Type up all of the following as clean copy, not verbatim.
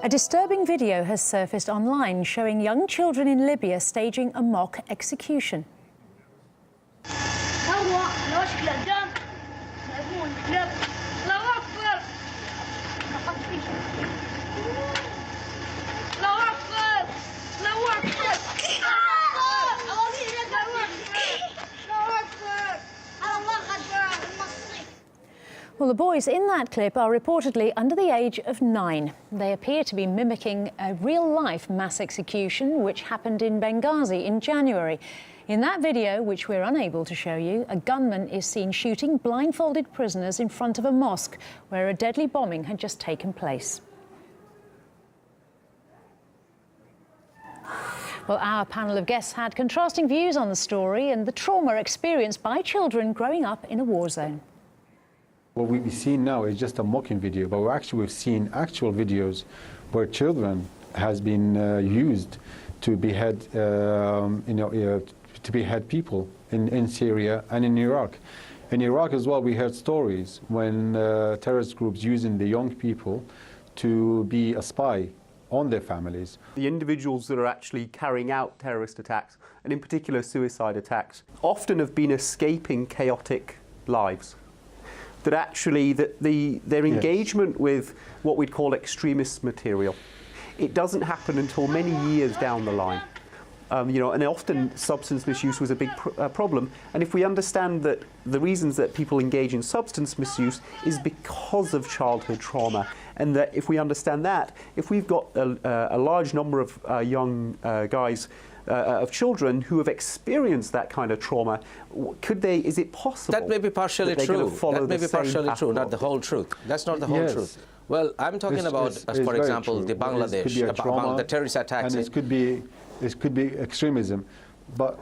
A disturbing video has surfaced online showing young children in Libya staging a mock execution. Well, the boys in that clip are reportedly under the age of 9. They appear to be mimicking a real-life mass execution which happened in Benghazi in January. In that video, which we're unable to show you, a gunman is seen shooting blindfolded prisoners in front of a mosque where a deadly bombing had just taken place. Well, our panel of guests had contrasting views on the story and the trauma experienced by children growing up in a war zone. What we've seen now is just a mocking video, but we've seen actual videos where children has been used to behead, to behead people in Syria and in Iraq. In Iraq as well, we heard stories when terrorist groups using the young people to be a spy on their families. The individuals that are actually carrying out terrorist attacks, and in particular suicide attacks, often have been escaping chaotic lives. That actually their engagement with what we'd call extremist material, it doesn't happen until many years down the line. And often substance misuse was a big problem. And if we understand that the reasons that people engage in substance misuse is because of childhood trauma, and that if we understand that, if we've got a large number of young guys, of children who have experienced that kind of trauma, is it possible? That may be partially true. That may be partially true, not the whole truth. That's not the whole truth. Well, I'm talking about, for example, the Bangladesh, the terrorist attacks. And this could be extremism, but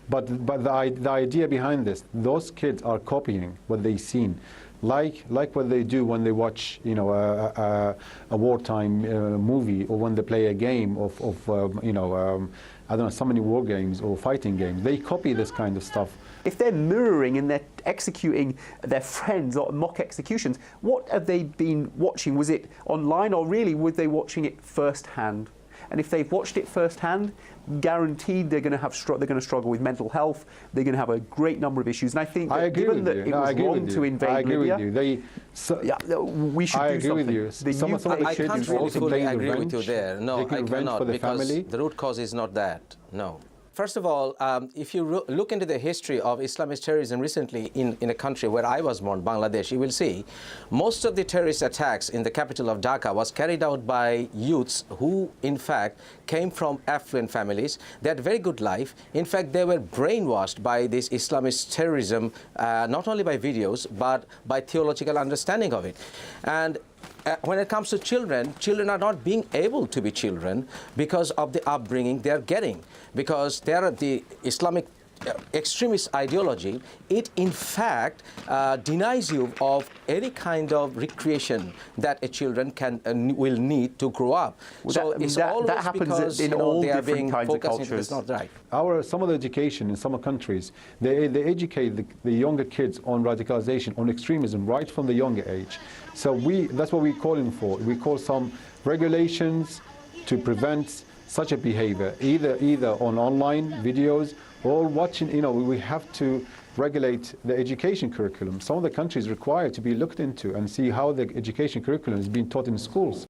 the idea behind this, those kids are copying what they've seen, like what they do when they watch, a wartime movie, or when they play a game of I don't know, so many war games or fighting games. They copy this kind of stuff. If they're mirroring and they're executing their friends or mock executions, what have they been watching? Was it online, or really were they watching it firsthand? And if they've watched it firsthand, guaranteed they're going to struggle with mental health. They're going to have a great number of issues. And I think that given that it was wrong to invade Libya, we should do something. I agree with you. I can't really fully agree with you there. No, I cannot, because the root cause is not that. No. First of all, if you look into the history of Islamist terrorism recently in a country where I was born, Bangladesh, you will see most of the terrorist attacks in the capital of Dhaka was carried out by youths who, in fact, came from affluent families. They had a very good life. In fact, they were brainwashed by this Islamist terrorism, not only by videos, but by theological understanding of it. And when it comes to children, children are not being able to be children because of the upbringing they are getting, because they are the Islamic extremist ideology. It in fact denies you of any kind of recreation that a children will need to grow up. Well, so it's always that happens because in all they are different being kinds of focused cultures. into this, not right. Some of the education in some countries, they educate the younger kids on radicalization, on extremism, right from the younger age. So that's what we're calling for. We call some regulations to prevent such a behavior, either on online videos or watching. We have to regulate the education curriculum. Some of the countries require to be looked into and see how the education curriculum is being taught in schools.